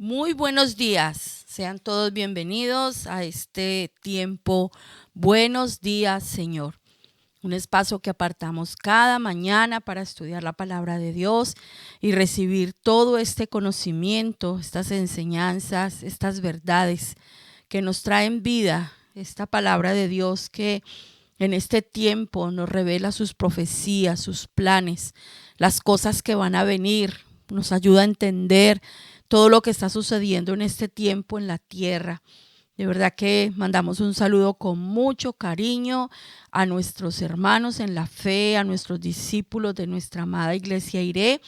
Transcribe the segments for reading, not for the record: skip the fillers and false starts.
Muy buenos días, sean todos bienvenidos a este tiempo. Buenos días, Señor. Un espacio que apartamos cada mañana para estudiar la palabra de Dios y recibir todo este conocimiento, estas enseñanzas, estas verdades que nos traen vida. Esta palabra de Dios que en este tiempo nos revela sus profecías, sus planes, las cosas que van a venir, nos ayuda a entender todo lo que está sucediendo en este tiempo en la tierra. De verdad que mandamos un saludo con mucho cariño a nuestros hermanos en la fe, a nuestros discípulos de nuestra amada Iglesia Iré,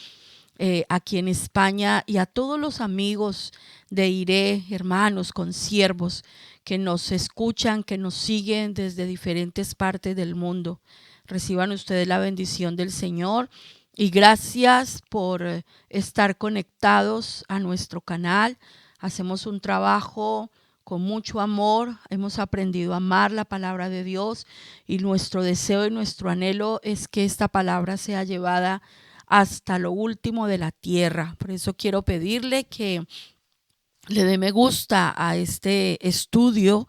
aquí en España, y a todos los amigos de Iré, hermanos, consiervos, que nos escuchan, que nos siguen desde diferentes partes del mundo. Reciban ustedes la bendición del Señor y gracias por estar conectados a nuestro canal. Hacemos un trabajo con mucho amor, hemos aprendido a amar la palabra de Dios y nuestro deseo y nuestro anhelo es que esta palabra sea llevada hasta lo último de la tierra. Por eso quiero pedirle que le dé me gusta a este estudio,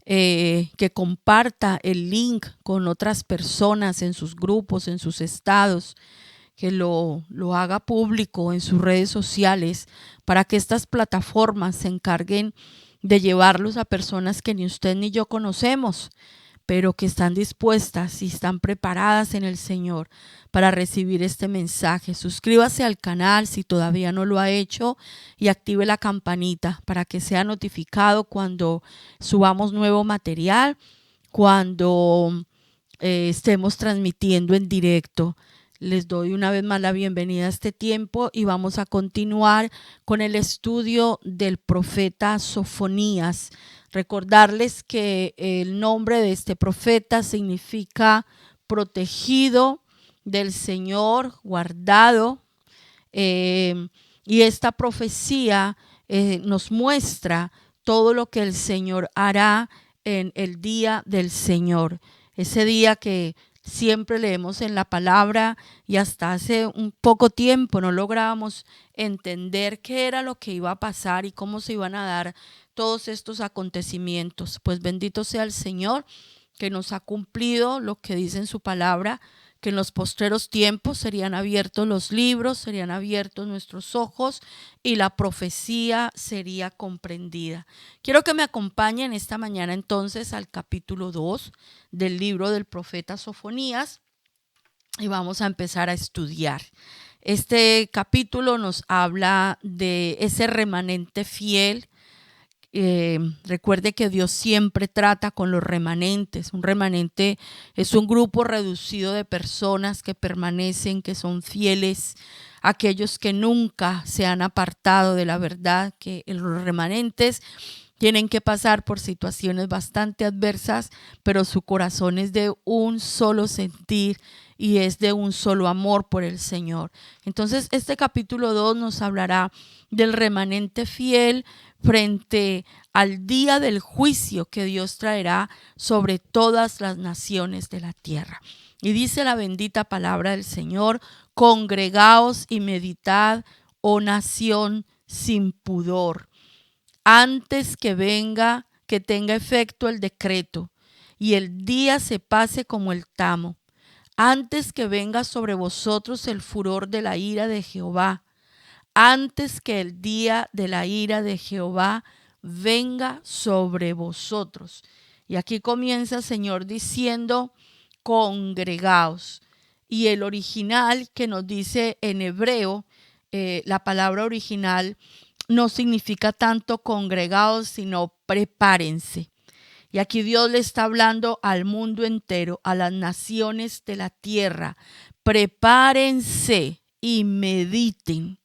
que comparta el link con otras personas en sus grupos, en sus estados, que lo haga público en sus redes sociales para que estas plataformas se encarguen de llevarlos a personas que ni usted ni yo conocemos, pero que están dispuestas y están preparadas en el Señor para recibir este mensaje. Suscríbase al canal si todavía no lo ha hecho y active la campanita para que sea notificado cuando subamos nuevo material, cuando estemos transmitiendo en directo. Les doy una vez más la bienvenida a este tiempo y vamos a continuar con el estudio del profeta Sofonías. Recordarles que el nombre de este profeta significa protegido del Señor, guardado, y esta profecía nos muestra todo lo que el Señor hará en el día del Señor. Ese día que siempre leemos en la palabra y hasta hace un poco tiempo no lográbamos entender qué era lo que iba a pasar y cómo se iban a dar todos estos acontecimientos. Pues bendito sea el Señor que nos ha cumplido lo que dice en su palabra, que en los postreros tiempos serían abiertos los libros, serían abiertos nuestros ojos y la profecía sería comprendida. Quiero que me acompañen esta mañana entonces al capítulo 2 del libro del profeta Sofonías y vamos a empezar a estudiar. Este capítulo nos habla de ese remanente fiel. Recuerde que Dios siempre trata con los remanentes. Un remanente es un grupo reducido de personas que permanecen, que son fieles, aquellos que nunca se han apartado de la verdad, que los remanentes tienen que pasar por situaciones bastante adversas, pero su corazón es de un solo sentir y es de un solo amor por el Señor. Entonces, este capítulo 2 nos hablará del remanente fiel frente al día del juicio que Dios traerá sobre todas las naciones de la tierra. Y dice la bendita palabra del Señor: congregaos y meditad, oh nación sin pudor, antes que venga, que tenga efecto el decreto y el día se pase como el tamo, antes que venga sobre vosotros el furor de la ira de Jehová, antes que el día de la ira de Jehová venga sobre vosotros. Y aquí comienza el Señor diciendo: congregaos. Y el original que nos dice en hebreo, la palabra original no significa tanto congregaos, sino prepárense. Y aquí Dios le está hablando al mundo entero, a las naciones de la tierra. Prepárense y mediten.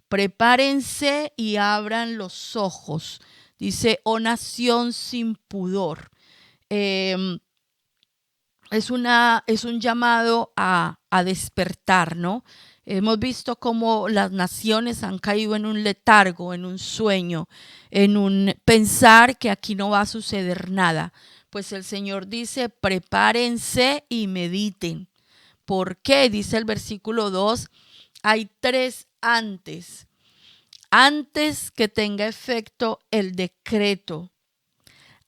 Prepárense y abran los ojos. Dice, oh nación sin pudor. Eh, es un llamado a despertar, ¿no? Hemos visto cómo las naciones han caído en un letargo, en un sueño, en un pensar que aquí no va a suceder nada. Pues el Señor dice, prepárense y mediten. ¿Por qué? Dice el versículo 2, hay tres antes. antes que tenga efecto el decreto.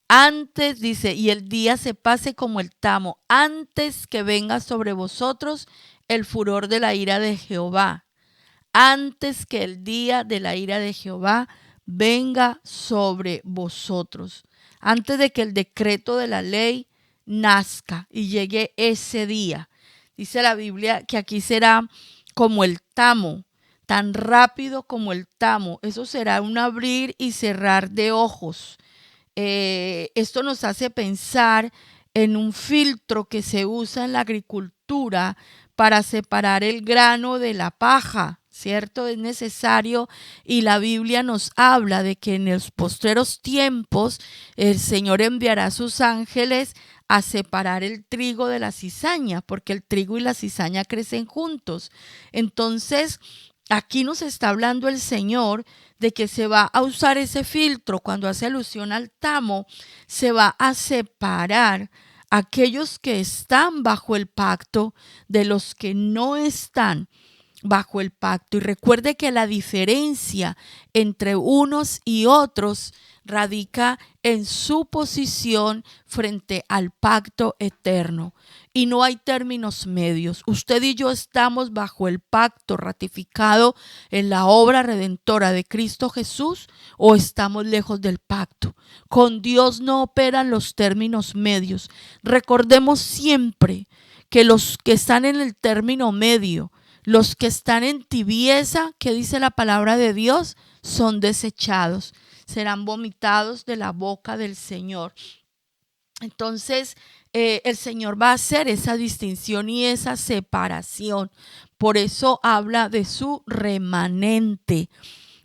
Antes, dice, y el día se pase como el tamo, antes que venga sobre vosotros el furor de la ira de Jehová. Antes que el día de la ira de Jehová venga sobre vosotros. Antes de que el decreto de la ley nazca y llegue ese día. Dice la Biblia que aquí será como el tamo, tan rápido como el tamo. Eso será un abrir y cerrar de ojos. Esto nos hace pensar en un filtro que se usa en la agricultura para separar el grano de la paja, ¿cierto? Es necesario, y la Biblia nos habla de que en los postreros tiempos el Señor enviará a sus ángeles a separar el trigo de la cizaña, porque el trigo y la cizaña crecen juntos. Entonces, aquí nos está hablando el Señor de que se va a usar ese filtro cuando hace alusión al tamo, se va a separar aquellos que están bajo el pacto de los que no están bajo el pacto. Y recuerde que la diferencia entre unos y otros radica en su posición frente al pacto eterno. Y no hay términos medios. Usted y yo estamos bajo el pacto ratificado en la obra redentora de Cristo Jesús, o estamos lejos del pacto. Con Dios no operan los términos medios. Recordemos siempre que los que están en el término medio, los que están en tibieza, que dice la palabra de Dios, son desechados, serán vomitados de la boca del Señor. Entonces, el Señor va a hacer esa distinción y esa separación. Por eso habla de su remanente,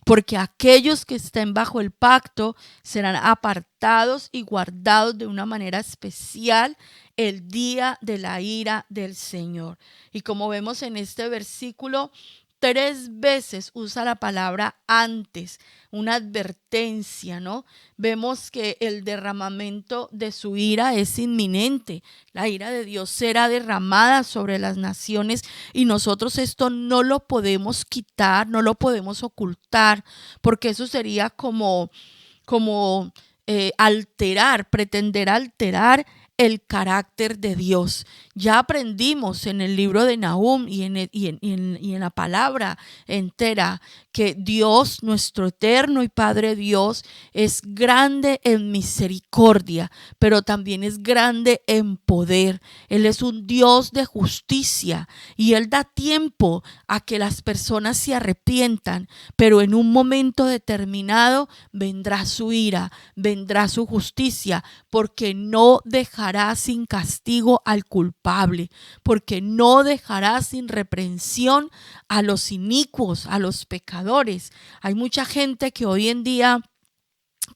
porque aquellos que estén bajo el pacto serán apartados y guardados de una manera especial el día de la ira del Señor. Y como vemos en este versículo, 3 veces usa la palabra antes, una advertencia, ¿no? Vemos que el derramamiento de su ira es inminente. La ira de Dios será derramada sobre las naciones y nosotros esto no lo podemos quitar, no lo podemos ocultar, porque eso sería como pretender alterar el carácter de Dios. Ya aprendimos en el libro de Nahum y en la palabra entera que Dios, nuestro eterno y Padre Dios, es grande en misericordia, pero también es grande en poder. Él es un Dios de justicia y Él da tiempo a que las personas se arrepientan, pero en un momento determinado vendrá su ira, vendrá su justicia, porque no dejará sin castigo al culpable, porque no dejará sin reprensión a los inicuos, a los pecadores. Hay mucha gente que hoy en día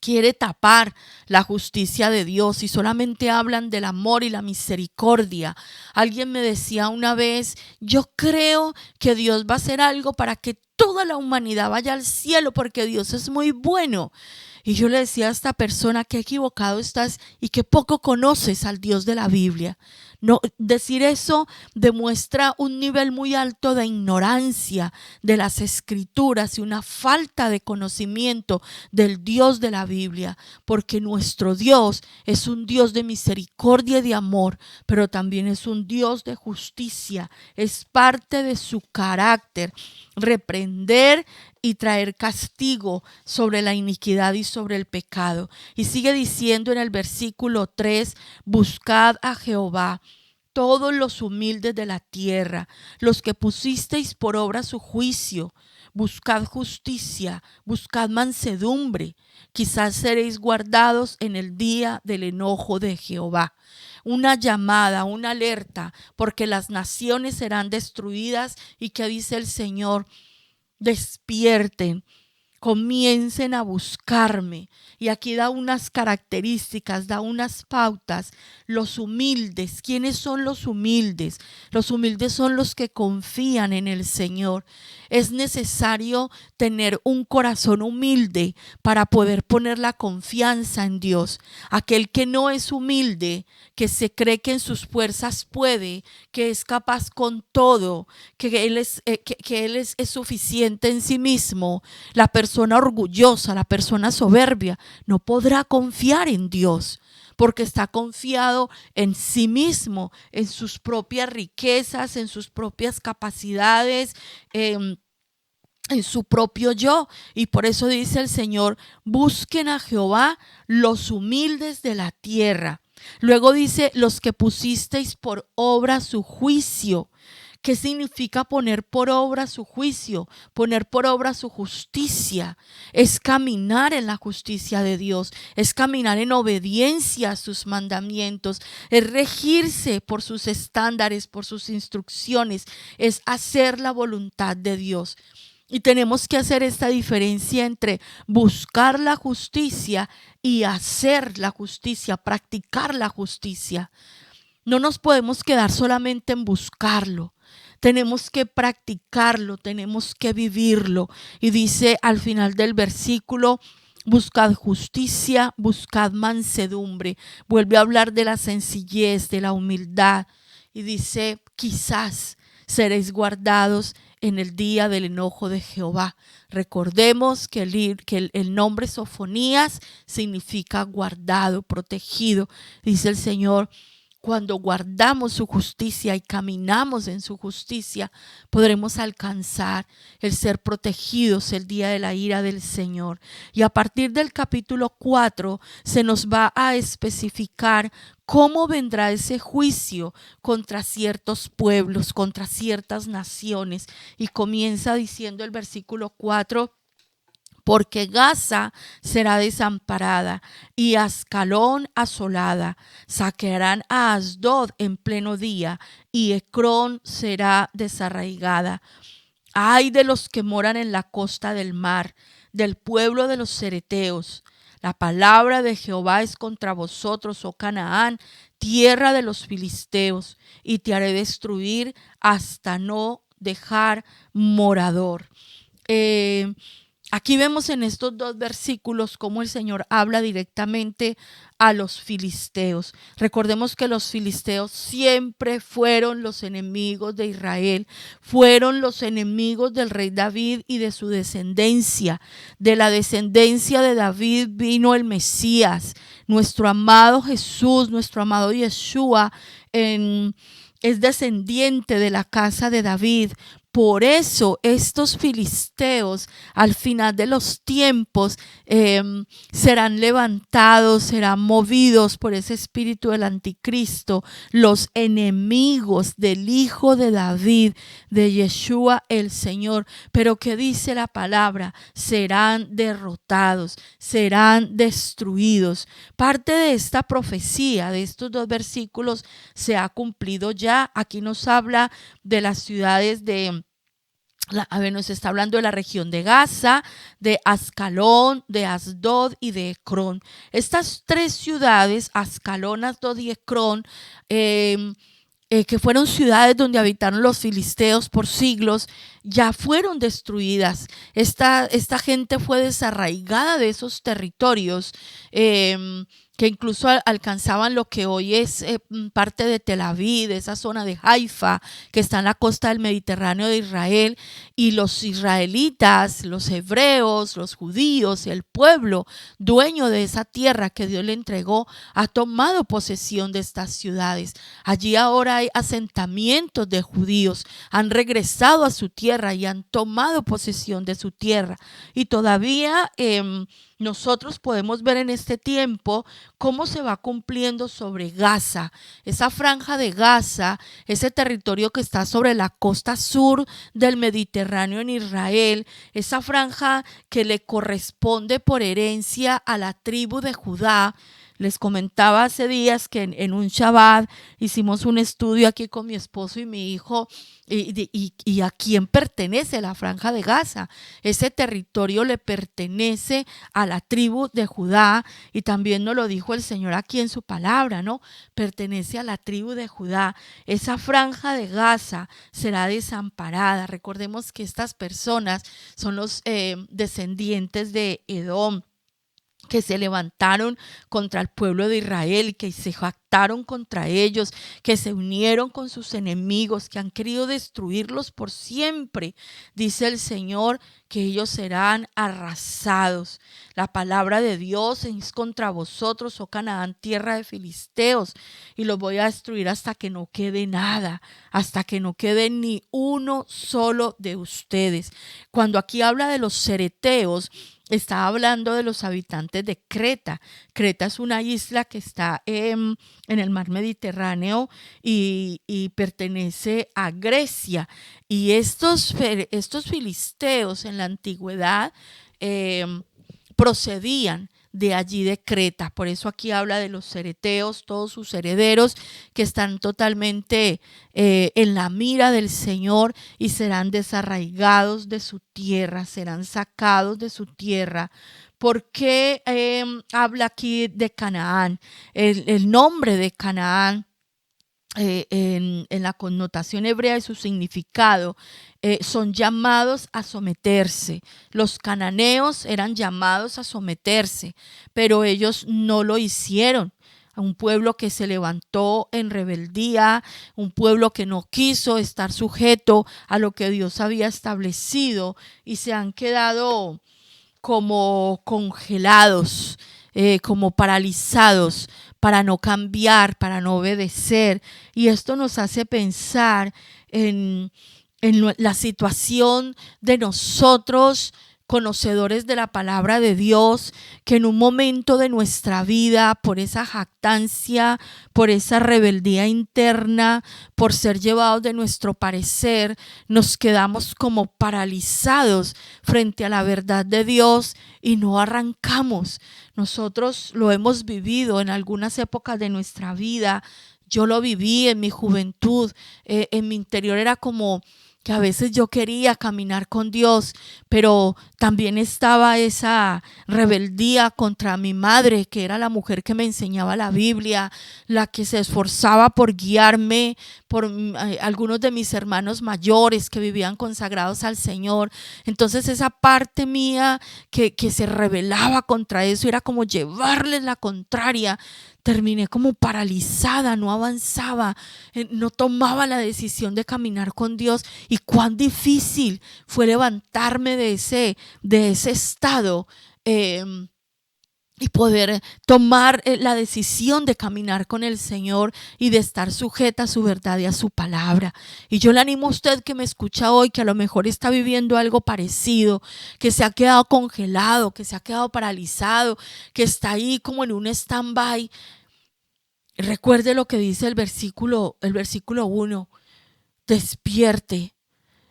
quiere tapar la justicia de Dios y solamente hablan del amor y la misericordia. Alguien me decía una vez, yo creo que Dios va a hacer algo para que toda la humanidad vaya al cielo porque Dios es muy bueno. Y yo le decía a esta persona, qué equivocado estás y que poco conoces al Dios de la Biblia. No, decir eso demuestra un nivel muy alto de ignorancia de las escrituras y una falta de conocimiento del Dios de la Biblia, porque nuestro Dios es un Dios de misericordia y de amor, pero también es un Dios de justicia. Es parte de su carácter reprender y traer castigo sobre la iniquidad y sobre el pecado. Y sigue diciendo en el versículo 3, buscad a Jehová, todos los humildes de la tierra, los que pusisteis por obra su juicio, buscad justicia, buscad mansedumbre, quizás seréis guardados en el día del enojo de Jehová. Una llamada, una alerta, porque las naciones serán destruidas. ¿Y qué dice el Señor? Despierten, comiencen a buscarme. Y aquí da unas características, da unas pautas. Los humildes, ¿quiénes son los humildes? Los humildes son los que confían en el Señor. Es necesario tener un corazón humilde para poder poner la confianza en Dios. Aquel que no es humilde, que se cree que en sus fuerzas puede, que es capaz con todo, que Él es suficiente en sí mismo. La persona persona orgullosa, la persona soberbia, no podrá confiar en Dios, porque está confiado en sí mismo, en sus propias riquezas, en sus propias capacidades, en su propio yo. Y por eso dice el Señor: busquen a Jehová los humildes de la tierra. Luego dice: los que pusisteis por obra su juicio. ¿Qué significa poner por obra su juicio? Poner por obra su justicia. Es caminar en la justicia de Dios, es caminar en obediencia a sus mandamientos, es regirse por sus estándares, por sus instrucciones, es hacer la voluntad de Dios. Y tenemos que hacer esta diferencia entre buscar la justicia y hacer la justicia, practicar la justicia. No nos podemos quedar solamente en buscarlo. Tenemos que practicarlo, tenemos que vivirlo. Y dice al final del versículo: buscad justicia, buscad mansedumbre. Vuelve a hablar de la sencillez, de la humildad. Y dice: quizás seréis guardados en el día del enojo de Jehová. Recordemos que el nombre Sofonías significa guardado, protegido. Dice el Señor: cuando guardamos su justicia y caminamos en su justicia, podremos alcanzar el ser protegidos el día de la ira del Señor. Y a partir del capítulo 4 se nos va a especificar cómo vendrá ese juicio contra ciertos pueblos, contra ciertas naciones. Y comienza diciendo el versículo 4: porque Gaza será desamparada y Ascalón asolada. Saquearán a Asdod en pleno día y Ecrón será desarraigada. Ay de los que moran en la costa del mar, del pueblo de los cereteos. La palabra de Jehová es contra vosotros, oh Canaán, tierra de los filisteos, y te haré destruir hasta no dejar morador. Aquí vemos en estos dos versículos cómo el Señor habla directamente a los filisteos. Recordemos que los filisteos siempre fueron los enemigos de Israel, fueron los enemigos del rey David y de su descendencia. De la descendencia de David vino el Mesías, nuestro amado Jesús, nuestro amado Yeshua, es descendiente de la casa de David. Por eso estos filisteos al final de los tiempos serán levantados, serán movidos por ese espíritu del anticristo, los enemigos del hijo de David, de Yeshua el Señor. Pero ¿qué dice la palabra? Serán derrotados, serán destruidos. Parte de esta profecía, de estos dos versículos, se ha cumplido ya. Aquí nos habla de las ciudades nos está hablando de la región de Gaza, de Ascalón, de Asdod y de Ecrón. Estas tres ciudades, Ascalón, Asdod y Ecrón, que fueron ciudades donde habitaron los filisteos por siglos, ya fueron destruidas. Esta gente fue desarraigada de esos territorios, que incluso alcanzaban lo que hoy es parte de Tel Aviv, esa zona de Haifa, que está en la costa del Mediterráneo de Israel. Y los israelitas, los hebreos, los judíos, el pueblo dueño de esa tierra que Dios le entregó, ha tomado posesión de estas ciudades. Allí ahora hay asentamientos de judíos, han regresado a su tierra y han tomado posesión de su tierra. Y todavía nosotros podemos ver en este tiempo cómo se va cumpliendo sobre Gaza, esa franja de Gaza, ese territorio que está sobre la costa sur del Mediterráneo en Israel, esa franja que le corresponde por herencia a la tribu de Judá. Les comentaba hace días que en un Shabbat hicimos un estudio aquí con mi esposo y mi hijo y a quién pertenece la franja de Gaza. Ese territorio le pertenece a la tribu de Judá, y también nos lo dijo el Señor aquí en su palabra, ¿no? Pertenece a la tribu de Judá. Esa franja de Gaza será desamparada. Recordemos que estas personas son los descendientes de Edom. que se levantaron contra el pueblo de Israel, que se jactaron contra ellos, que se unieron con sus enemigos, que han querido destruirlos por siempre. Dice el Señor que ellos serán arrasados. La palabra de Dios es contra vosotros, oh Canaán, tierra de filisteos, y los voy a destruir hasta que no quede nada, hasta que no quede ni uno solo de ustedes. Cuando aquí habla de los cereteos, está hablando de los habitantes de Creta. Creta es una isla que está en el mar Mediterráneo y pertenece a Grecia. Y estos filisteos en la antigüedad procedían de allí de Creta. Por eso aquí habla de los cereteos, todos sus herederos que están totalmente en la mira del Señor y serán desarraigados de su tierra, serán sacados de su tierra. ¿Por qué habla aquí de Canaán? El nombre de Canaán en la connotación hebrea y su significado, son llamados a someterse. Los cananeos eran llamados a someterse, pero ellos no lo hicieron. Un pueblo que se levantó en rebeldía, un pueblo que no quiso estar sujeto a lo que Dios había establecido y se han quedado como congelados, como paralizados para no cambiar, para no obedecer. Y esto nos hace pensar en la situación de nosotros, conocedores de la palabra de Dios, que en un momento de nuestra vida, por esa jactancia, por esa rebeldía interna, por ser llevados de nuestro parecer, nos quedamos como paralizados frente a la verdad de Dios y no arrancamos. Nosotros lo hemos vivido en algunas épocas de nuestra vida. Yo lo viví en mi juventud, en mi interior era como que a veces yo quería caminar con Dios, pero también estaba esa rebeldía contra mi madre, que era la mujer que me enseñaba la Biblia, la que se esforzaba por guiarme, por algunos de mis hermanos mayores que vivían consagrados al Señor. Entonces esa parte mía que se rebelaba contra eso era como llevarles la contraria. Terminé como paralizada, no avanzaba, no tomaba la decisión de caminar con Dios. Y cuán difícil fue levantarme de ese estado y poder tomar la decisión de caminar con el Señor y de estar sujeta a su verdad y a su palabra. Y yo le animo a usted que me escucha hoy, que a lo mejor está viviendo algo parecido, que se ha quedado congelado, que se ha quedado paralizado, que está ahí como en un stand-by. Recuerde lo que dice el versículo 1. Despierte.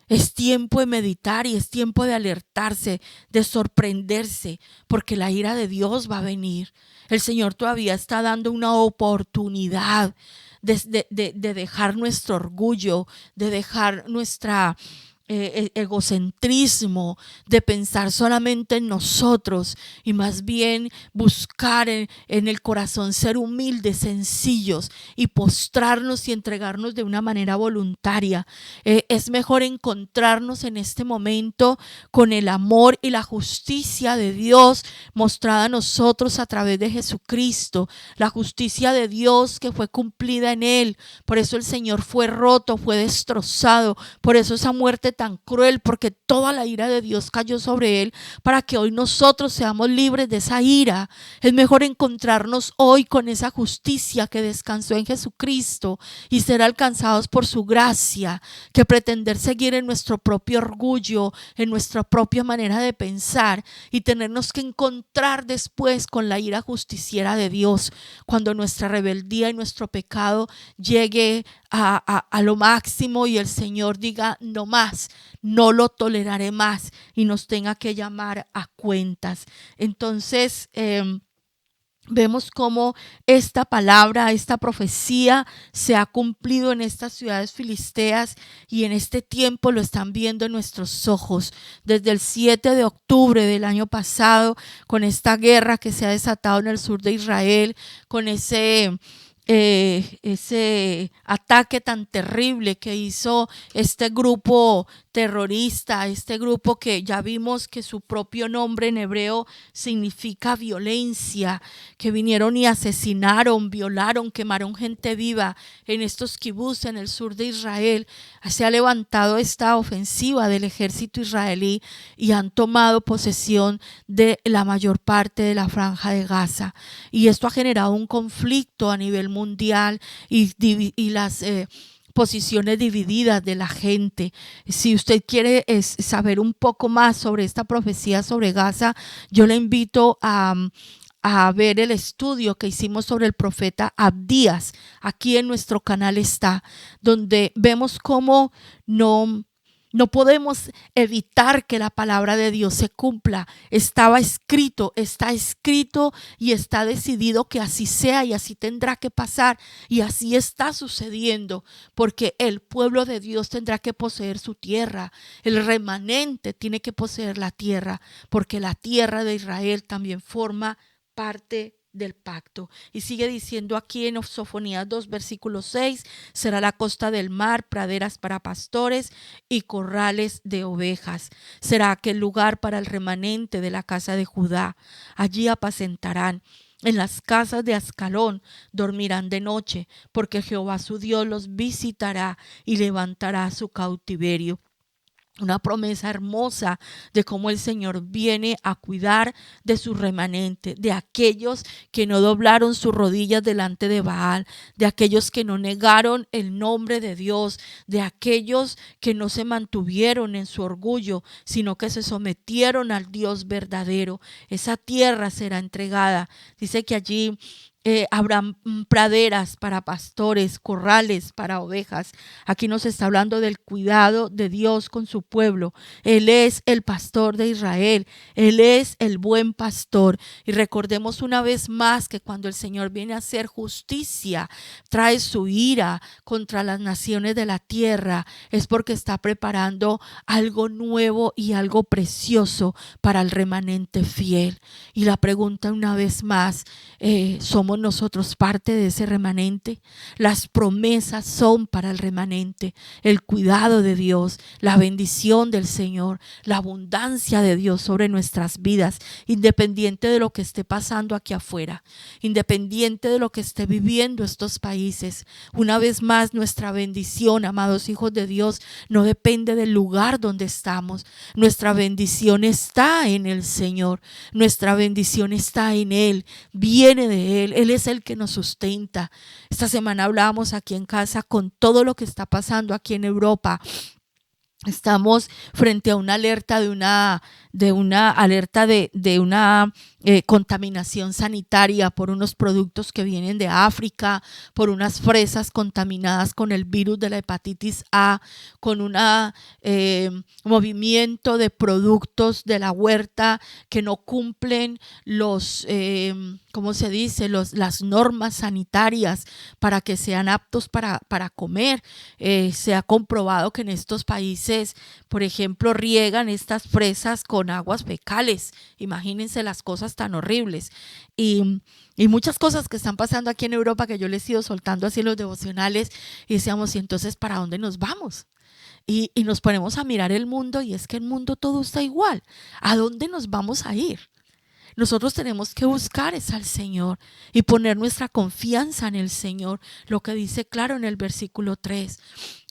Es tiempo de meditar y es tiempo de alertarse, de sorprenderse, porque la ira de Dios va a venir. El Señor todavía está dando una oportunidad de dejar nuestro orgullo, de dejar nuestra egocentrismo, de pensar solamente en nosotros y más bien buscar en el corazón ser humildes, sencillos y postrarnos y entregarnos de una manera voluntaria. Es mejor encontrarnos en este momento con el amor y la justicia de Dios mostrada a nosotros a través de Jesucristo, la justicia de Dios que fue cumplida en Él. Por eso el Señor fue roto, fue destrozado, por eso esa muerte tan cruel, porque toda la ira de Dios cayó sobre Él para que hoy nosotros seamos libres de esa ira. Es mejor encontrarnos hoy con esa justicia que descansó en Jesucristo y ser alcanzados por su gracia, que pretender seguir en nuestro propio orgullo, en nuestra propia manera de pensar y tenernos que encontrar después con la ira justiciera de Dios cuando nuestra rebeldía y nuestro pecado llegue a lo máximo y el Señor diga no más, no lo toleraré más y nos tenga que llamar a cuentas. Entonces vemos cómo esta palabra, esta profecía se ha cumplido en estas ciudades filisteas y en este tiempo lo están viendo en nuestros ojos. Desde el 7 de octubre del año pasado, con esta guerra que se ha desatado en el sur de Israel, con ese ataque tan terrible que hizo este grupo terrorista, este grupo que ya vimos que su propio nombre en hebreo significa violencia, que vinieron y asesinaron, violaron, quemaron gente viva en estos kibutz en el sur de Israel. Se ha levantado esta ofensiva del ejército israelí y han tomado posesión de la mayor parte de la franja de Gaza. Y esto ha generado un conflicto a nivel mundial y las posiciones divididas de la gente. Si usted quiere saber un poco más sobre esta profecía sobre Gaza, yo le invito a ver el estudio que hicimos sobre el profeta Abdías. Aquí en nuestro canal está, donde vemos cómo no podemos evitar que la palabra de Dios se cumpla. Está escrito y está decidido que así sea y así tendrá que pasar. Y así está sucediendo, porque el pueblo de Dios tendrá que poseer su tierra. El remanente tiene que poseer la tierra, porque la tierra de Israel también forma parte del pacto. Y sigue diciendo aquí en Sofonías 2 versículo 6: será la costa del mar, praderas para pastores y corrales de ovejas. Será aquel lugar para el remanente de la casa de Judá. Allí apacentarán. En las casas de Ascalón dormirán de noche, porque Jehová su Dios los visitará y levantará su cautiverio. Una promesa hermosa de cómo el Señor viene a cuidar de su remanente, de aquellos que no doblaron sus rodillas delante de Baal, de aquellos que no negaron el nombre de Dios, de aquellos que no se mantuvieron en su orgullo, sino que se sometieron al Dios verdadero. Esa tierra será entregada. Dice que allí habrá praderas para pastores, corrales para ovejas. Aquí nos está hablando del cuidado de Dios con su pueblo. Él es el pastor de Israel. Él es el buen pastor. Y recordemos una vez más que cuando el Señor viene a hacer justicia, trae su ira contra las naciones de la tierra, es porque está preparando algo nuevo y algo precioso para el remanente fiel. Y la pregunta una vez más, ¿somos nosotros parte de ese remanente? Las promesas son para el remanente, el cuidado de Dios, la bendición del Señor, la abundancia de Dios sobre nuestras vidas, independiente de lo que esté pasando aquí afuera, independiente de lo que esté viviendo estos países. Una vez más, nuestra bendición, amados hijos de Dios, no depende del lugar donde estamos. Nuestra bendición está en el Señor, nuestra bendición está en Él, viene de Él. Él es el que nos sustenta. Esta semana hablábamos aquí en casa con todo lo que está pasando aquí en Europa. Estamos frente a una alerta de una contaminación sanitaria por unos productos que vienen de África, por unas fresas contaminadas con el virus de la hepatitis A, con un movimiento de productos de la huerta que no cumplen las normas sanitarias para que sean aptos para comer. Se ha comprobado que en estos países, por ejemplo, riegan estas fresas con aguas fecales. Imagínense las cosas tan horribles. Y muchas cosas que están pasando aquí en Europa que yo les he ido soltando así en los devocionales y decíamos, ¿y entonces para dónde nos vamos? Y nos ponemos a mirar el mundo y es que el mundo todo está igual. ¿A dónde nos vamos a ir? Nosotros tenemos que buscar es al Señor y poner nuestra confianza en el Señor. Lo que dice claro en el versículo 3.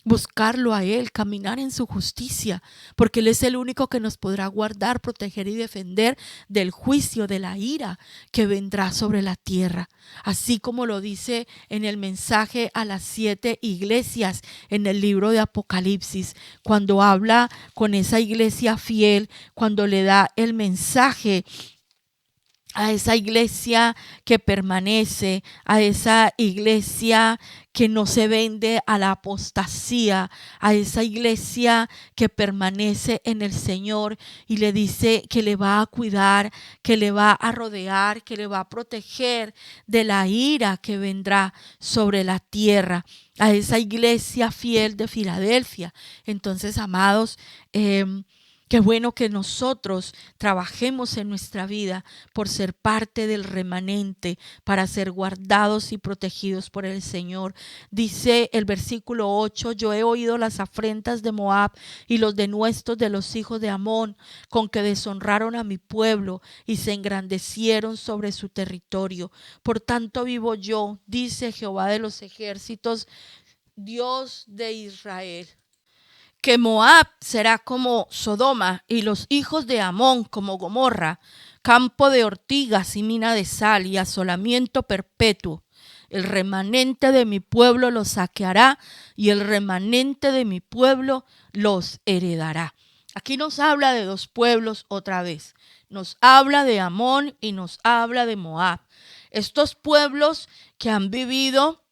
Buscarlo a Él, caminar en su justicia, porque Él es el único que nos podrá guardar, proteger y defender del juicio, de la ira que vendrá sobre la tierra. Así como lo dice en el mensaje a las 7 iglesias en el libro de Apocalipsis, cuando habla con esa iglesia fiel, cuando le da el mensaje a esa iglesia que permanece, a esa iglesia que no se vende a la apostasía, a esa iglesia que permanece en el Señor, y le dice que le va a cuidar, que le va a rodear, que le va a proteger de la ira que vendrá sobre la tierra, a esa iglesia fiel de Filadelfia. Entonces, amados, Qué bueno que nosotros trabajemos en nuestra vida por ser parte del remanente, para ser guardados y protegidos por el Señor. Dice el versículo 8: yo he oído las afrentas de Moab y los denuestos de los hijos de Amón, con que deshonraron a mi pueblo y se engrandecieron sobre su territorio. Por tanto vivo yo, dice Jehová de los ejércitos, Dios de Israel, que Moab será como Sodoma y los hijos de Amón como Gomorra, campo de ortigas y mina de sal y asolamiento perpetuo. El remanente de mi pueblo los saqueará y el remanente de mi pueblo los heredará. Aquí nos habla de dos pueblos otra vez. Nos habla de Amón y nos habla de Moab. Estos pueblos que han vivido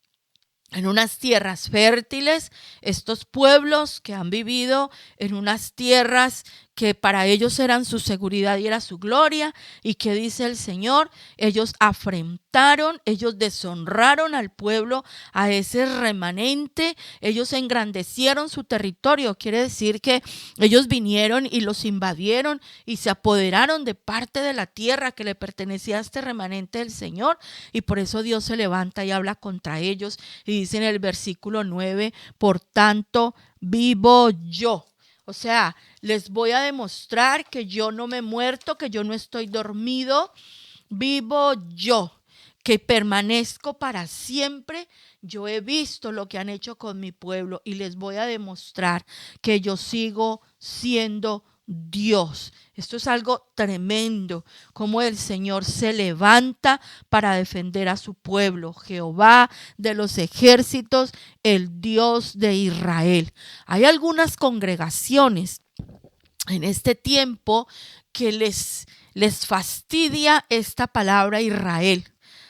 en unas tierras fértiles, estos pueblos que han vivido en unas tierras que para ellos eran su seguridad y era su gloria, y que dice el Señor, ellos afrentaron, ellos deshonraron al pueblo, a ese remanente, ellos engrandecieron su territorio. Quiere decir que ellos vinieron y los invadieron y se apoderaron de parte de la tierra que le pertenecía a este remanente del Señor, y por eso Dios se levanta y habla contra ellos y dice en el versículo 9, por tanto vivo yo. O sea, les voy a demostrar que yo no me he muerto, que yo no estoy dormido, vivo yo, que permanezco para siempre. Yo he visto lo que han hecho con mi pueblo y les voy a demostrar que yo sigo siendo Dios. Esto es algo tremendo, como el Señor se levanta para defender a su pueblo. Jehová de los ejércitos, el Dios de Israel. Hay algunas congregaciones en este tiempo que les fastidia esta palabra Israel.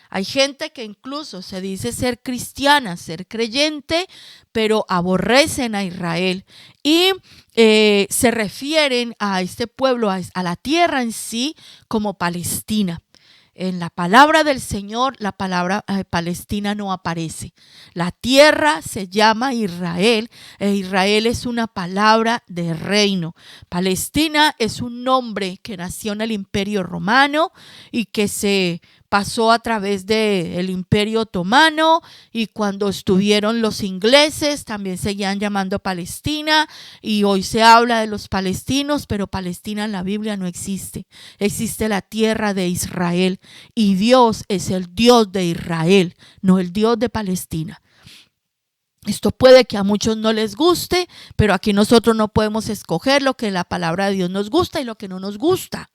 Hay gente que incluso se dice ser cristiana, ser creyente, pero aborrecen a Israel y se refieren a este pueblo, a la tierra en sí, como Palestina. En la palabra del Señor, la palabra Palestina no aparece. La tierra se llama Israel, e Israel es una palabra de reino. Palestina es un nombre que nació en el Imperio Romano y que se pasó a través del Imperio Otomano, y cuando estuvieron los ingleses también seguían llamando Palestina, y hoy se habla de los palestinos, pero Palestina en la Biblia no existe. Existe la tierra de Israel y Dios es el Dios de Israel, no el Dios de Palestina. Esto puede que a muchos no les guste, pero aquí nosotros no podemos escoger lo que la palabra de Dios nos gusta y lo que no nos gusta.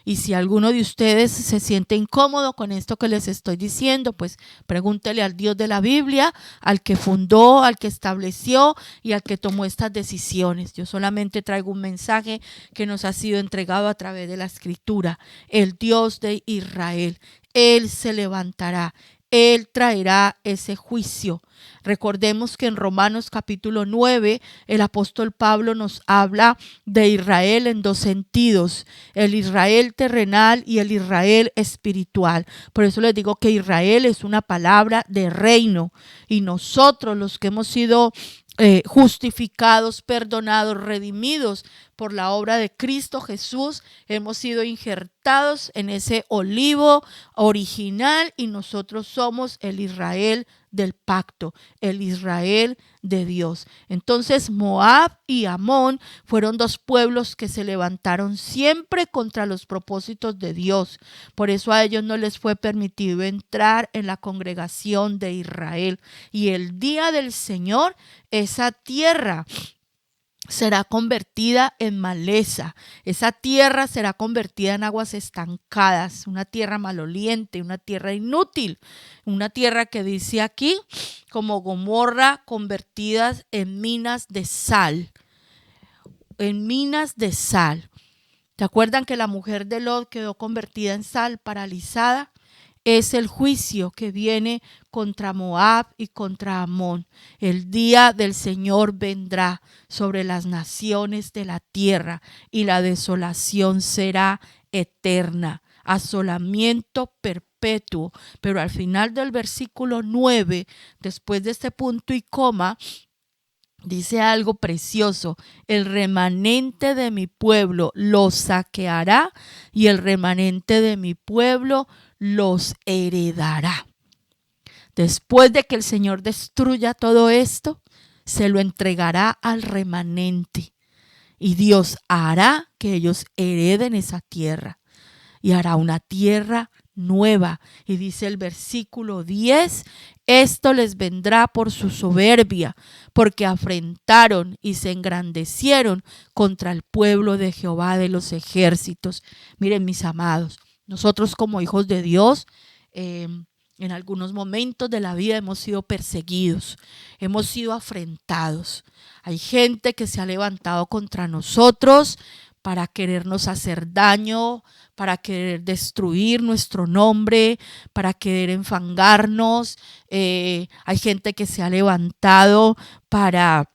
Y si alguno de ustedes se siente incómodo con esto que les estoy diciendo, pues pregúntele al Dios de la Biblia, al que fundó, al que estableció y al que tomó estas decisiones. Yo solamente traigo un mensaje que nos ha sido entregado a través de la Escritura. El Dios de Israel, Él se levantará. Él traerá ese juicio. Recordemos que en Romanos capítulo 9 el apóstol Pablo nos habla de Israel en dos sentidos: el Israel terrenal y el Israel espiritual. Por eso les digo que Israel es una palabra de reino, y nosotros, los que hemos sido justificados, perdonados, redimidos por la obra de Cristo Jesús, hemos sido injertados en ese olivo original, y nosotros somos el Israel del pacto, el Israel de Dios. Entonces Moab y Amón fueron dos pueblos que se levantaron siempre contra los propósitos de Dios. Por eso a ellos no les fue permitido entrar en la congregación de Israel. Y el día del Señor, esa tierra será convertida en maleza. Esa tierra será convertida en aguas estancadas, una tierra maloliente, una tierra inútil, una tierra que dice aquí como Gomorra, convertidas en minas de sal, en minas de sal. ¿Te acuerdan que la mujer de Lot quedó convertida en sal, paralizada? Es el juicio que viene contra Moab y contra Amón. El día del Señor vendrá sobre las naciones de la tierra y la desolación será eterna, asolamiento perpetuo. Pero al final del versículo 9, después de este punto y coma, Dice algo precioso: el remanente de mi pueblo los saqueará y el remanente de mi pueblo los heredará. Después de que el Señor destruya todo esto, se lo entregará al remanente y Dios hará que ellos hereden esa tierra y hará una tierra nueva. Y dice el versículo 10: esto les vendrá por su soberbia, porque afrentaron y se engrandecieron contra el pueblo de Jehová de los ejércitos. Miren, mis amados, nosotros como hijos de Dios, en algunos momentos de la vida hemos sido perseguidos, hemos sido afrentados. Hay gente que se ha levantado contra nosotros para querernos hacer daño, para querer destruir nuestro nombre, para querer enfangarnos. Hay gente que se ha levantado para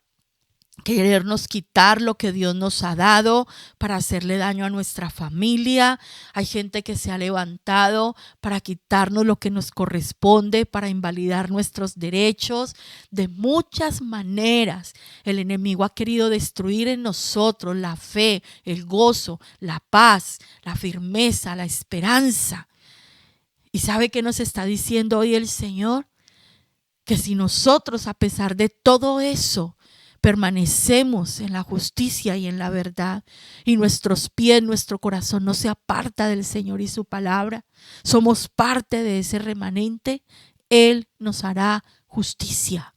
querernos quitar lo que Dios nos ha dado, para hacerle daño a nuestra familia. Hay gente que se ha levantado para quitarnos lo que nos corresponde, para invalidar nuestros derechos. De muchas maneras el enemigo ha querido destruir en nosotros la fe, el gozo, la paz, la firmeza, la esperanza. ¿Y sabe qué nos está diciendo hoy el Señor? Que si nosotros, a pesar de todo eso, permanecemos en la justicia y en la verdad, y nuestros pies, nuestro corazón no se aparta del Señor y su palabra, somos parte de ese remanente, Él nos hará justicia.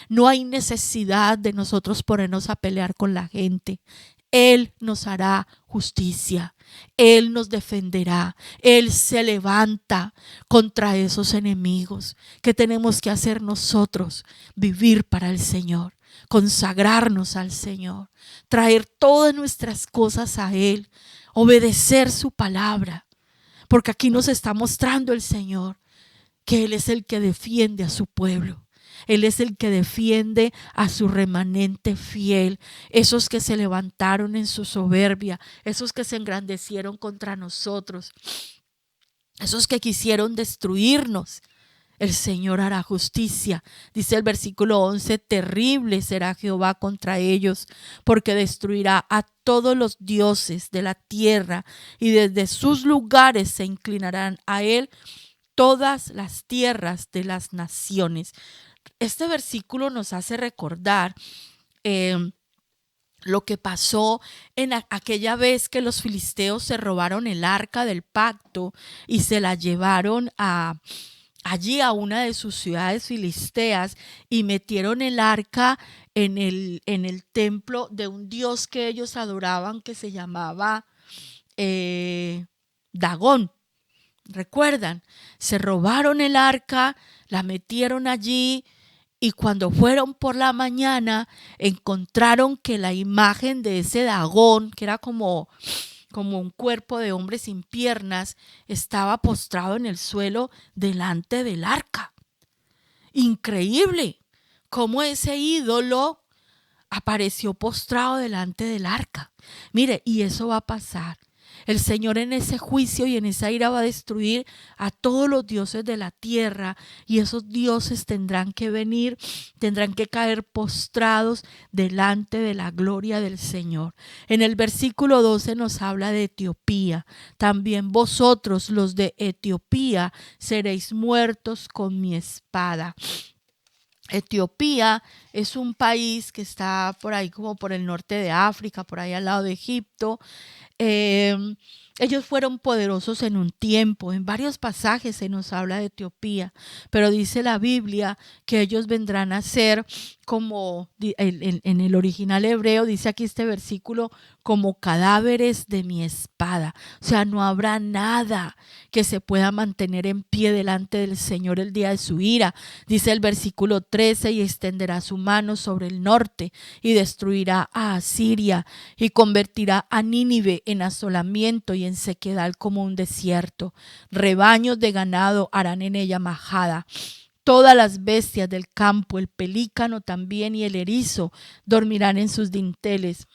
No hay necesidad de nosotros ponernos a pelear con la gente. Él nos hará justicia, Él nos defenderá, Él se levanta contra esos enemigos. ¿Qué tenemos que hacer nosotros? Vivir para el Señor, consagrarnos al Señor, traer todas nuestras cosas a Él, obedecer su palabra, porque aquí nos está mostrando el Señor que Él es el que defiende a su pueblo. Él es el que defiende a su remanente fiel, esos que se levantaron en su soberbia, esos que se engrandecieron contra nosotros, esos que quisieron destruirnos. El Señor hará justicia. Dice el versículo 11: terrible será Jehová contra ellos, porque destruirá a todos los dioses de la tierra y desde sus lugares se inclinarán a él todas las tierras de las naciones. Este versículo nos hace recordar lo que pasó en aquella vez que los filisteos se robaron el arca del pacto y se la llevaron allí a una de sus ciudades filisteas y metieron el arca en el templo de un dios que ellos adoraban, que se llamaba Dagón. ¿Recuerdan? Se robaron el arca, la metieron allí y cuando fueron por la mañana encontraron que la imagen de ese Dagón, que era como un cuerpo de hombre sin piernas, estaba postrado en el suelo delante del arca. Increíble cómo ese ídolo apareció postrado delante del arca. Mire, y eso va a pasar. El Señor en ese juicio y en esa ira va a destruir a todos los dioses de la tierra y esos dioses tendrán que venir, tendrán que caer postrados delante de la gloria del Señor. En el versículo 12 nos habla de Etiopía. También vosotros, los de Etiopía, seréis muertos con mi espada. Etiopía es un país que está por ahí como por el norte de África, por ahí al lado de Egipto. Ellos fueron poderosos en un tiempo. En varios pasajes se nos habla de Etiopía, pero dice la Biblia que ellos vendrán a ser como, en el original hebreo dice aquí este versículo, como cadáveres de mi espada. O sea, no habrá nada que se pueda mantener en pie delante del Señor el día de su ira. Dice el versículo 13: y extenderá su mano sobre el norte y destruirá a Asiria y convertirá a Nínive en asolamiento y en sequedal como un desierto. Rebaños de ganado harán en ella majada. Todas las bestias del campo, el pelícano también y el erizo dormirán en sus dinteles.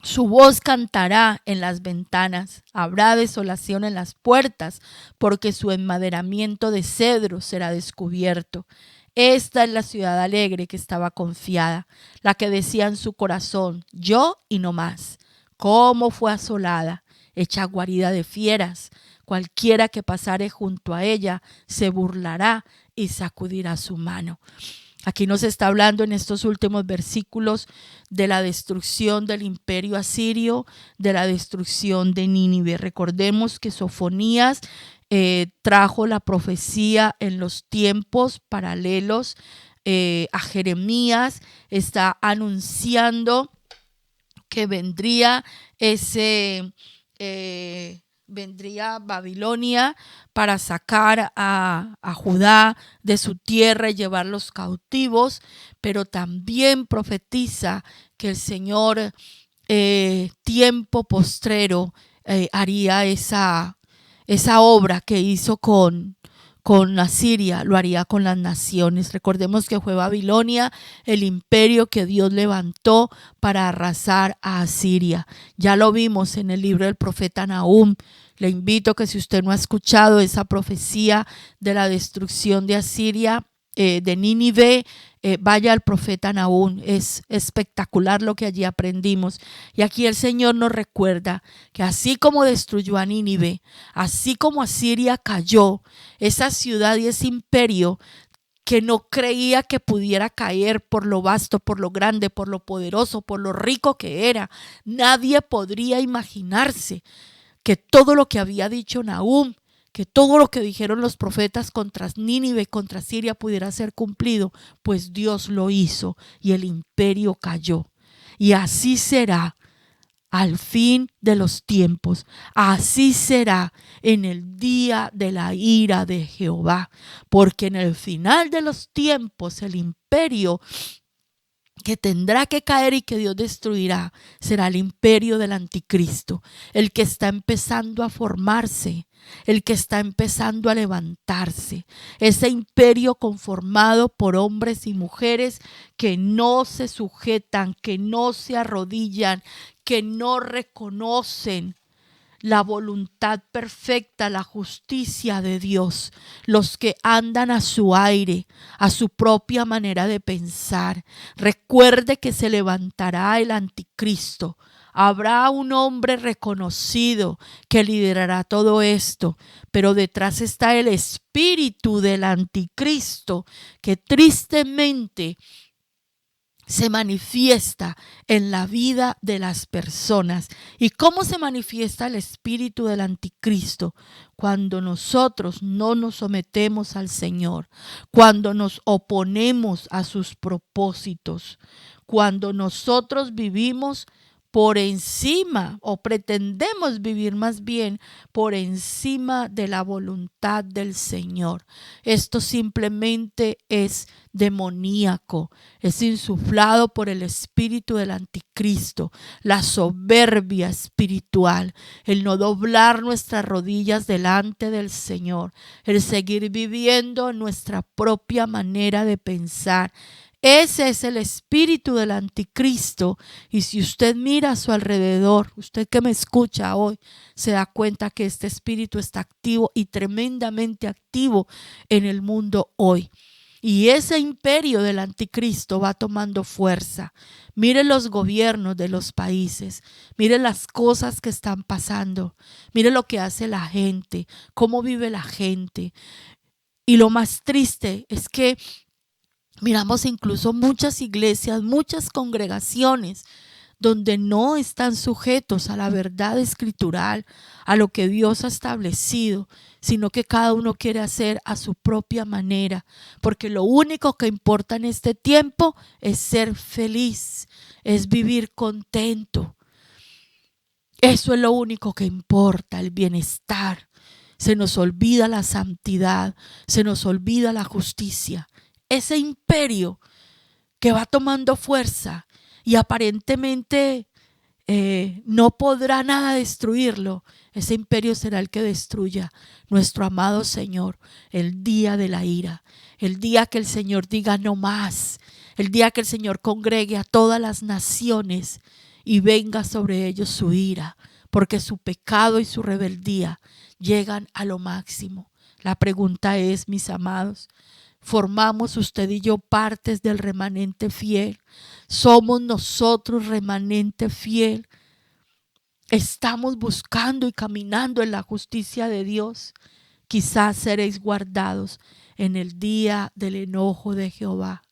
Su voz cantará en las ventanas, habrá desolación en las puertas, porque su enmaderamiento de cedro será descubierto. Esta es la ciudad alegre que estaba confiada, la que decía en su corazón, yo y no más. Cómo fue asolada, hecha guarida de fieras. Cualquiera que pasare junto a ella se burlará y sacudirá su mano. Aquí nos está hablando en estos últimos versículos de la destrucción del imperio asirio, de la destrucción de Nínive. Recordemos que Sofonías trajo la profecía en los tiempos paralelos a Jeremías. Está anunciando que vendría vendría Babilonia para sacar a Judá de su tierra y llevarlos cautivos, pero también profetiza que el Señor tiempo postrero haría esa obra que hizo con Asiria, lo haría con las naciones. Recordemos que fue Babilonia el imperio que Dios levantó para arrasar a Asiria. Ya lo vimos en el libro del profeta Nahum. Le invito que si usted no ha escuchado esa profecía de la destrucción de Asiria, de Nínive, vaya al profeta Nahum. Es espectacular lo que allí aprendimos. Y aquí el Señor nos recuerda que así como destruyó a Nínive, así como Asiria cayó, esa ciudad y ese imperio que no creía que pudiera caer por lo vasto, por lo grande, por lo poderoso, por lo rico que era, nadie podría imaginarse que todo lo que había dicho Nahum, que todo lo que dijeron los profetas contra Nínive, contra Siria pudiera ser cumplido, pues Dios lo hizo y el imperio cayó. Y así será al fin de los tiempos, así será en el día de la ira de Jehová, porque en el final de los tiempos el imperio que tendrá que caer y que Dios destruirá será el imperio del anticristo, el que está empezando a formarse, el que está empezando a levantarse, ese imperio conformado por hombres y mujeres que no se sujetan, que no se arrodillan, que no reconocen la voluntad perfecta, la justicia de Dios, los que andan a su aire, a su propia manera de pensar. Recuerde que se levantará el anticristo. Habrá un hombre reconocido que liderará todo esto, pero detrás está el espíritu del anticristo que tristemente se manifiesta en la vida de las personas. ¿Y cómo se manifiesta el espíritu del anticristo? Cuando nosotros no nos sometemos al Señor, cuando nos oponemos a sus propósitos, cuando nosotros vivimos por encima o pretendemos vivir más bien por encima de la voluntad del Señor. Esto simplemente es demoníaco, es insuflado por el espíritu del anticristo, la soberbia espiritual, el no doblar nuestras rodillas delante del Señor, el seguir viviendo nuestra propia manera de pensar. Ese es el espíritu del anticristo. Y si usted mira a su alrededor, usted que me escucha hoy, se da cuenta que este espíritu está activo y tremendamente activo en el mundo hoy. Y ese imperio del anticristo va tomando fuerza. Miren los gobiernos de los países, miren las cosas que están pasando, miren lo que hace la gente, cómo vive la gente. Y lo más triste es que miramos incluso muchas iglesias, muchas congregaciones donde no están sujetos a la verdad escritural, a lo que Dios ha establecido, sino que cada uno quiere hacer a su propia manera, porque lo único que importa en este tiempo es ser feliz, es vivir contento. Eso es lo único que importa, el bienestar. Se nos olvida la santidad, se nos olvida la justicia. Ese imperio que va tomando fuerza y aparentemente no podrá nada destruirlo, ese imperio será el que destruya nuestro amado Señor el día de la ira, el día que el Señor diga no más, el día que el Señor congregue a todas las naciones y venga sobre ellos su ira, porque su pecado y su rebeldía llegan a lo máximo. La pregunta es, mis amados, formamos usted y yo partes del remanente fiel. Somos nosotros remanente fiel. Estamos buscando y caminando en la justicia de Dios. Quizás seréis guardados en el día del enojo de Jehová.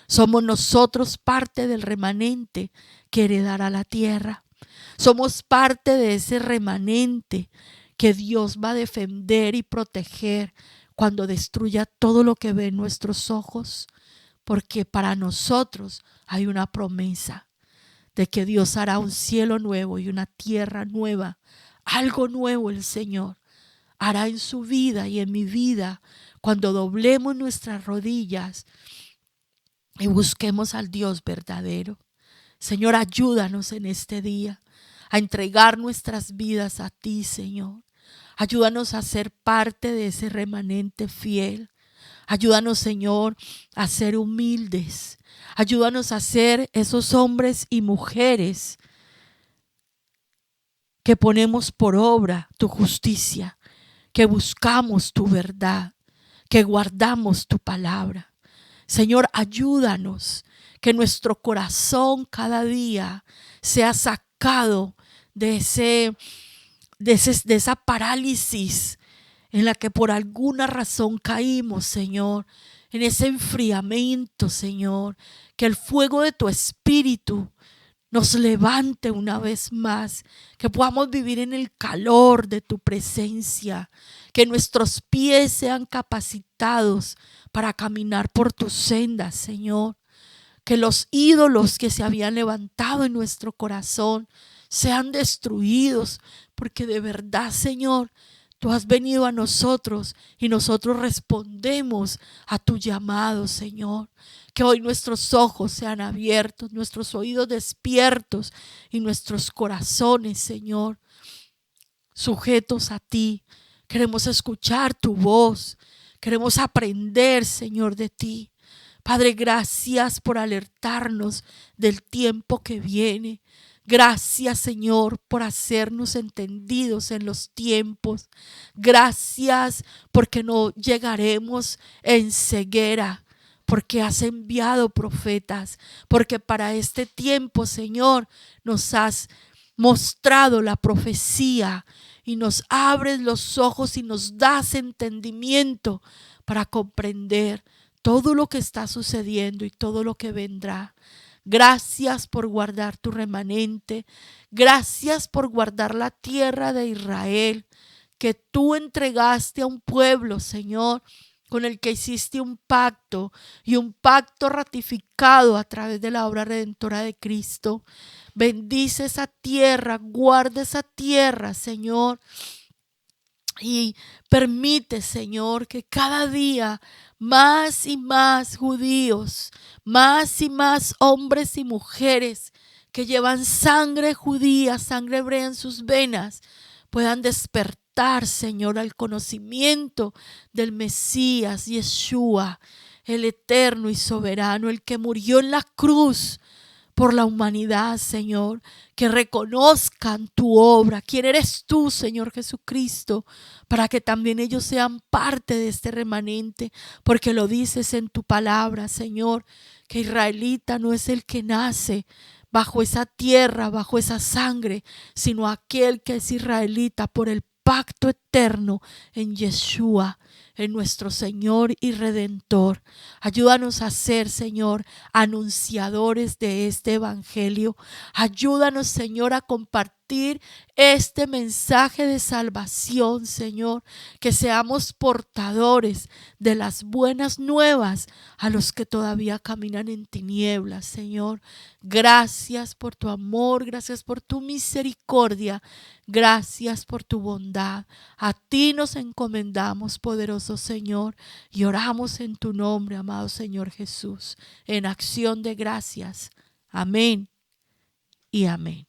Somos nosotros parte del remanente que heredará la tierra. Somos parte de ese remanente que Dios va a defender y proteger cuando destruya todo lo que ve en nuestros ojos, porque para nosotros hay una promesa de que Dios hará un cielo nuevo y una tierra nueva. Algo nuevo el Señor hará en su vida y en mi vida cuando doblemos nuestras rodillas y busquemos al Dios verdadero. Señor, ayúdanos en este día a entregar nuestras vidas a ti, Señor. Ayúdanos a ser parte de ese remanente fiel. Ayúdanos, Señor, a ser humildes. Ayúdanos a ser esos hombres y mujeres que ponemos por obra tu justicia, que buscamos tu verdad, que guardamos tu palabra. Señor, ayúdanos que nuestro corazón cada día sea sacado de esa parálisis en la que por alguna razón caímos, Señor, en ese enfriamiento, Señor, que el fuego de tu Espíritu nos levante una vez más, que podamos vivir en el calor de tu presencia, que nuestros pies sean capacitados para caminar por tus sendas, Señor, que los ídolos que se habían levantado en nuestro corazón sean destruidos, porque de verdad, Señor, tú has venido a nosotros y nosotros respondemos a tu llamado, Señor. Que hoy nuestros ojos sean abiertos, nuestros oídos despiertos y nuestros corazones, Señor, sujetos a ti. Queremos escuchar tu voz, queremos aprender, Señor, de ti. Padre, gracias por alertarnos del tiempo que viene. Gracias, Señor, por hacernos entendidos en los tiempos. Gracias porque no llegaremos en ceguera, porque has enviado profetas, porque para este tiempo, Señor, nos has mostrado la profecía y nos abres los ojos y nos das entendimiento para comprender todo lo que está sucediendo y todo lo que vendrá. Gracias por guardar tu remanente. Gracias por guardar la tierra de Israel, que tú entregaste a un pueblo, Señor, con el que hiciste un pacto y un pacto ratificado a través de la obra redentora de Cristo. Bendice esa tierra, guarda esa tierra, Señor. Y permite, Señor, que cada día más y más judíos, más y más hombres y mujeres que llevan sangre judía, sangre hebrea en sus venas, puedan despertar, Señor, al conocimiento del Mesías, Yeshua, el eterno y soberano, el que murió en la cruz por la humanidad, Señor, que reconozcan tu obra, quién eres tú, Señor Jesucristo, para que también ellos sean parte de este remanente, porque lo dices en tu palabra, Señor, que israelita no es el que nace bajo esa tierra, bajo esa sangre, sino aquel que es israelita por el pacto eterno en Yeshua, en nuestro Señor y Redentor. Ayúdanos a ser, Señor, anunciadores de este evangelio. Ayúdanos, Señor, a compartir este mensaje de salvación, Señor, que seamos portadores de las buenas nuevas a los que todavía caminan en tinieblas, Señor. Gracias por tu amor, gracias por tu misericordia, gracias por tu bondad. A ti nos encomendamos, poderoso Señor, y oramos en tu nombre, amado Señor Jesús, en acción de gracias. Amén y amén.